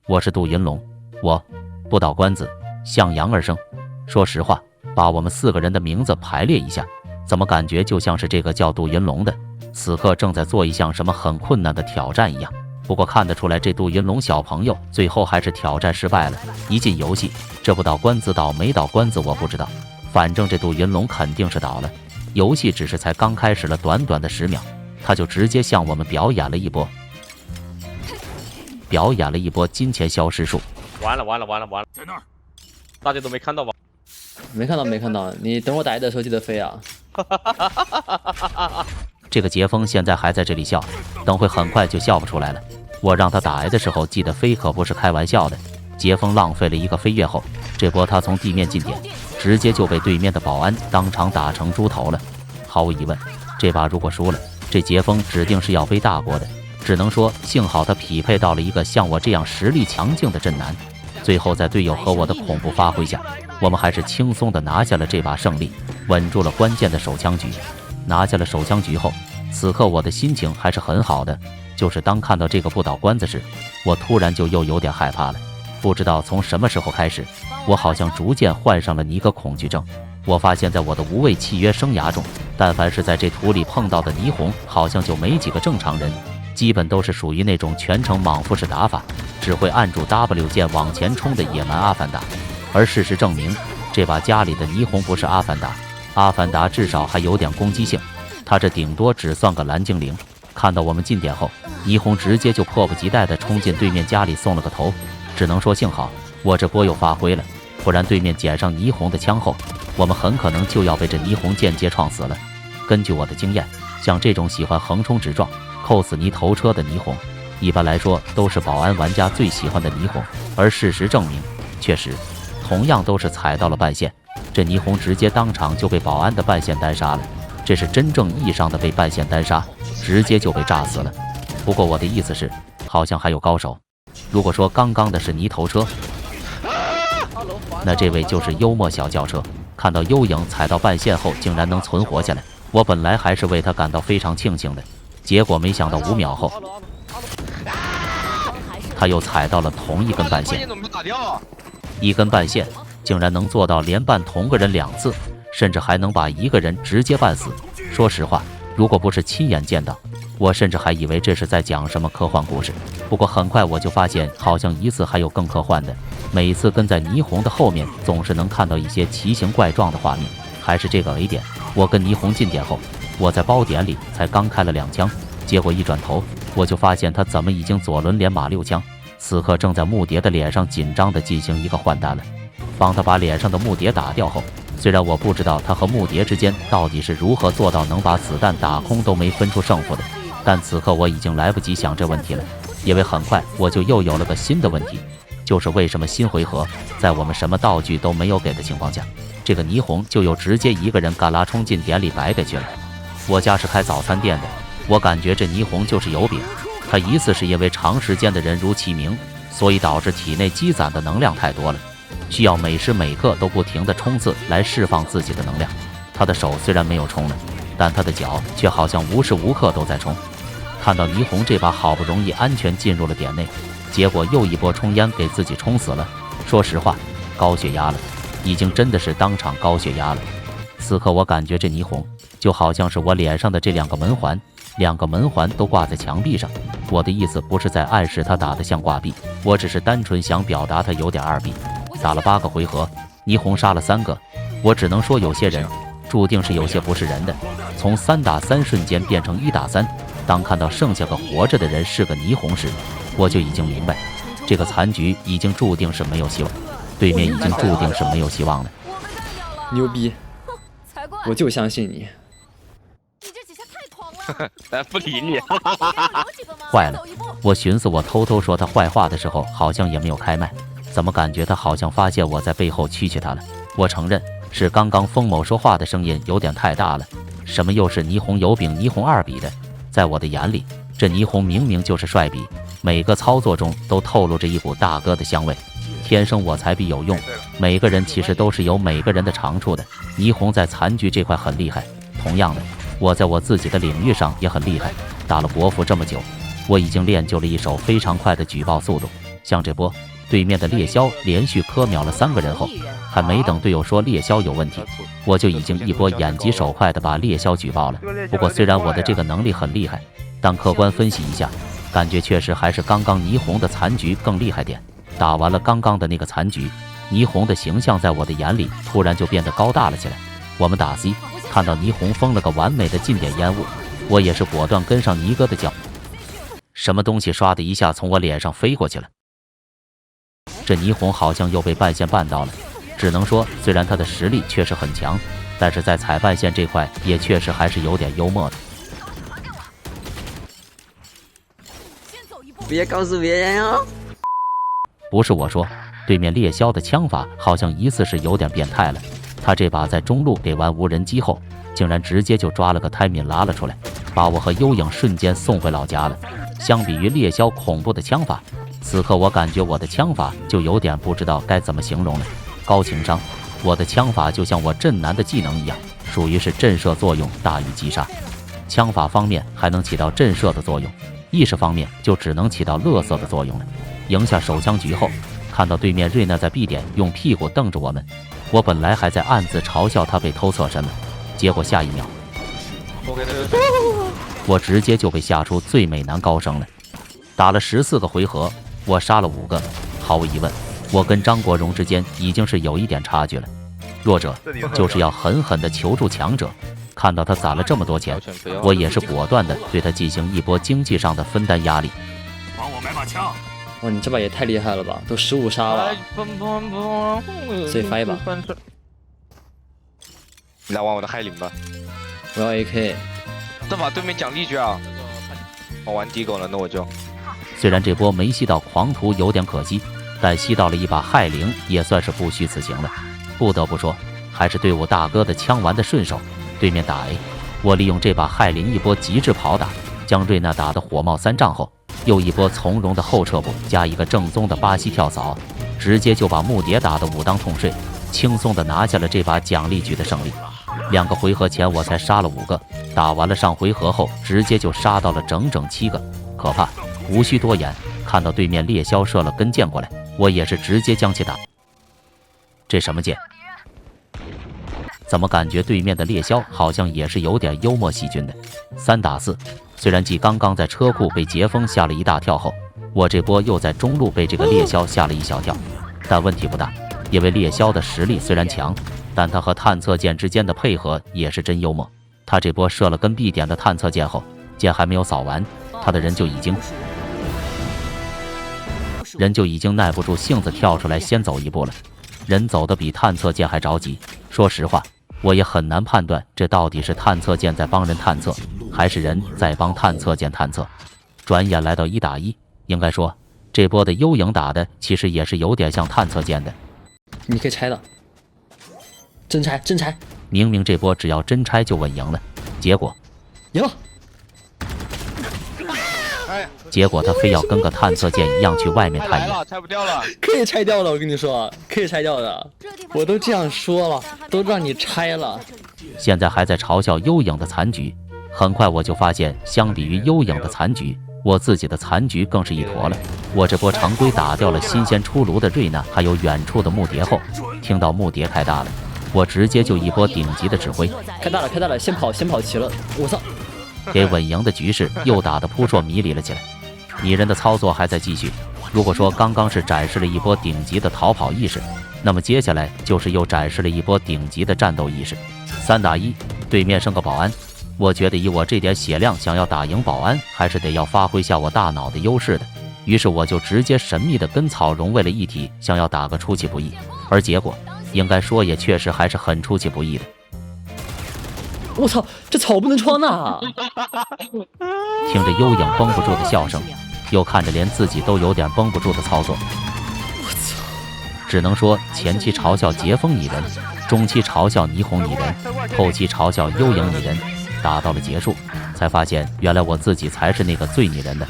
我是杜云龙，我不倒关子，向阳而生。说实话，把我们4个人的名字排列一下，怎么感觉就像是这个叫杜云龙的，此刻正在做一项什么很困难的挑战一样。不过看得出来，这杜云龙小朋友最后还是挑战失败了。一进游戏，这不倒关子倒没倒关子我不知道，反正这杜云龙肯定是倒了。游戏只是才刚开始了短短的10秒，他就直接向我们表演了一波金钱消失术。完了，在那儿，大家都没看到吧？没看到，你等我打野的时候记得飞啊！这个杰峰现在还在这里笑，等会很快就笑不出来了。我让他打挨的时候记得飞，可不是开玩笑的。杰峰浪费了一个飞跃后，这波他从地面进点，直接就被对面的保安当场打成猪头了。毫无疑问，这把如果输了，这杰峰指定是要背大锅的。只能说幸好他匹配到了一个像我这样实力强劲的阵男。最后在队友和我的恐怖发挥下，我们还是轻松地拿下了这把胜利，稳住了关键的手枪局。拿下了手枪局后，此刻我的心情还是很好的，就是当看到这个不倒关子时，我突然就又有点害怕了。不知道从什么时候开始，我好像逐渐患上了尼格恐惧症。我发现在我的无畏契约生涯中，但凡是在这图里碰到的霓虹，好像就没几个正常人，基本都是属于那种全程莽夫式打法，只会按住 W 键往前冲的野蛮阿凡达。而事实证明，这把家里的霓虹不是阿凡达，阿凡达至少还有点攻击性，他这顶多只算个蓝精灵。看到我们进点后，霓虹直接就迫不及待地冲进对面家里送了个头。只能说幸好我这波又发挥了，不然对面捡上霓虹的枪后，我们很可能就要被这霓虹间接撞死了。根据我的经验，像这种喜欢横冲直撞扣死泥头车的霓虹，一般来说都是保安玩家最喜欢的霓虹。而事实证明，确实同样都是踩到了半线，这霓虹直接当场就被保安的半线单杀了。这是真正意义上的被半线单杀，直接就被炸死了。不过我的意思是，好像还有高手。如果说刚刚的是泥头车，那这位就是幽默小轿车。看到幽影踩到半线后竟然能存活下来，我本来还是为他感到非常庆幸的，结果没想到5秒后，他又踩到了同一根半线。一根半线竟然能做到连绊同个人2次，甚至还能把一个人直接绊死。说实话，如果不是亲眼见到，我甚至还以为这是在讲什么科幻故事。不过很快我就发现，好像疑似还有更科幻的。每一次跟在霓虹的后面，总是能看到一些奇形怪状的画面。还是这个 A 点，我跟霓虹进点后，我在包点里才刚开了2枪，结果一转头，我就发现他怎么已经左轮连马6枪，此刻正在木蝶的脸上紧张地进行一个换弹了。帮他把脸上的木蝶打掉后，虽然我不知道他和木蝶之间到底是如何做到能把子弹打空都没分出胜负的，但此刻我已经来不及想这问题了，因为很快我就又有了个新的问题，就是为什么新回合在我们什么道具都没有给的情况下，这个霓虹就又直接一个人嘎啦冲进点里白给去了。我家是开早餐店的，我感觉这霓虹就是有饼，他疑似是因为长时间的人如其名，所以导致体内积攒的能量太多了，需要每时每刻都不停地冲刺来释放自己的能量。他的手虽然没有冲了，但他的脚却好像无时无刻都在冲。看到霓虹这把好不容易安全进入了点内，结果又一波冲烟给自己冲死了。说实话，高血压了，已经真的是当场高血压了。此刻我感觉这霓虹就好像是我脸上的这2个门环，2个门环都挂在墙壁上。我的意思不是在暗示他打得像挂壁，我只是单纯想表达他有点2逼。打了8个回合，霓虹杀了3个，我只能说有些人注定是有些不是人的。从3打3瞬间变成1打3，当看到剩下个活着的人是个霓虹时，我就已经明白，这个残局已经注定是没有希望，对面已经注定是没有希望了。牛逼，我就相信你。你这几下太狂了，咱不理你。坏了，我寻思我偷偷说他坏话的时候好像也没有开麦，怎么感觉他好像发现我在背后蛐蛐他了？我承认是刚刚风某说话的声音有点太大了，什么又是霓虹有饼霓虹2比的，在我的眼里，这霓虹明明就是帅比，每个操作中都透露着一股大哥的香味。天生我材必有用，每个人其实都是有每个人的长处的。霓虹在残局这块很厉害，同样的，我在我自己的领域上也很厉害。打了国服这么久，我已经练就了一手非常快的举报速度，像这波，对面的猎枭连续磕秒了3个人后，还没等队友说猎枭有问题，我就已经一波眼疾手快的把猎枭举报了。不过虽然我的这个能力很厉害，但客观分析一下，感觉确实还是刚刚霓虹的残局更厉害点。打完了刚刚的那个残局，霓虹的形象在我的眼里突然就变得高大了起来。我们打 C， 看到霓虹封了个完美的近点烟雾，我也是果断跟上尼哥的脚。什么东西唰的一下从我脸上飞过去了，这霓虹好像又被半线绊到了。只能说，虽然他的实力确实很强，但是在踩半线这块也确实还是有点幽默的。别告诉别人哦。不是我说，对面猎枭的枪法好像疑似是有点变态了。他这把在中路给完无人机后，竟然直接就抓了个胎敏拉了出来，把我和幽影瞬间送回老家了。相比于猎枭恐怖的枪法，此刻我感觉我的枪法就有点不知道该怎么形容了。高情商，我的枪法就像我震男的技能一样，属于是震慑作用大于击杀。枪法方面还能起到震慑的作用，意识方面就只能起到勒索的作用了。赢下手枪局后，看到对面瑞娜在 B 点用屁股瞪着我们，我本来还在暗自嘲笑他被偷侧身了，结果下一秒，我直接就被吓出最美男高声了。打了14个回合，我杀了5个，毫无疑问，我跟张国荣之间已经是有一点差距了。弱者就是要狠狠地求助强者。看到他攒了这么多钱，我也是果断地对他进行一波经济上的分担压力。帮我买把枪。哇，你这把也太厉害了吧，都15杀了。所以发一把。你来玩我的海灵吧。我要 AK。这把对面奖励局啊！我玩低狗了，那我就。虽然这波没吸到狂徒有点可惜，但吸到了一把害灵也算是不虚此行了。不得不说，还是队伍大哥的枪玩的顺手。对面打 A， 我利用这把害灵一波极致跑打，将瑞娜打得火冒3丈后，又一波从容的后撤步加一个正宗的巴西跳扫，直接就把木蝶打得武当痛睡，轻松的拿下了这把奖励局的胜利。2个回合前我才杀了5个，打完了上回合后直接就杀到了整整7个，可怕！无需多言，看到对面猎枭射了根箭过来，我也是直接将其打。这什么箭？怎么感觉对面的猎枭好像也是有点幽默细菌的？3打4，虽然继刚刚在车库被杰峰吓了一大跳后，我这波又在中路被这个猎枭吓了一小跳，但问题不大，因为猎枭的实力虽然强，但他和探测箭之间的配合也是真幽默。他这波射了根 B 点的探测箭后，箭还没有扫完，他的人就已经耐不住性子跳出来先走一步了，人走的比探测箭还着急。说实话，我也很难判断这到底是探测箭在帮人探测，还是人在帮探测箭探测。转眼来到1打1，应该说这波的幽影打的其实也是有点像探测箭的。你可以拆的，真拆真拆。明明这波只要真拆就稳赢了，结果赢了。结果他非要跟个探测箭一样去外面探眼，拆不掉了，可以拆掉了，我跟你说，可以拆掉的。我都这样说了，都让你拆了。现在还在嘲笑幽影的残局，很快我就发现，相比于幽影的残局，我自己的残局更是一坨了。我这波常规打掉了新鲜出炉的瑞娜，还有远处的木蝶后，听到木蝶开大了，我直接就一波顶级的指挥，开大了，开大了，先跑齐了，我操！给稳赢的局势又打得扑朔迷离了起来。拟人的操作还在继续。如果说刚刚是展示了一波顶级的逃跑意识，那么接下来就是又展示了一波顶级的战斗意识。3打1，对面剩个保安，我觉得以我这点血量想要打赢保安，还是得要发挥下我大脑的优势的。于是我就直接神秘的跟草融为了一体，想要打个出其不意，而结果应该说也确实还是很出其不意的。我操，这草不能穿呐！听着幽影绷不住的笑声，又看着连自己都有点绷不住的操作，我操！只能说前期嘲笑杰峰拟人，中期嘲笑霓虹拟人，后期嘲笑幽影拟人，打到了结束，才发现原来我自己才是那个最拟人的。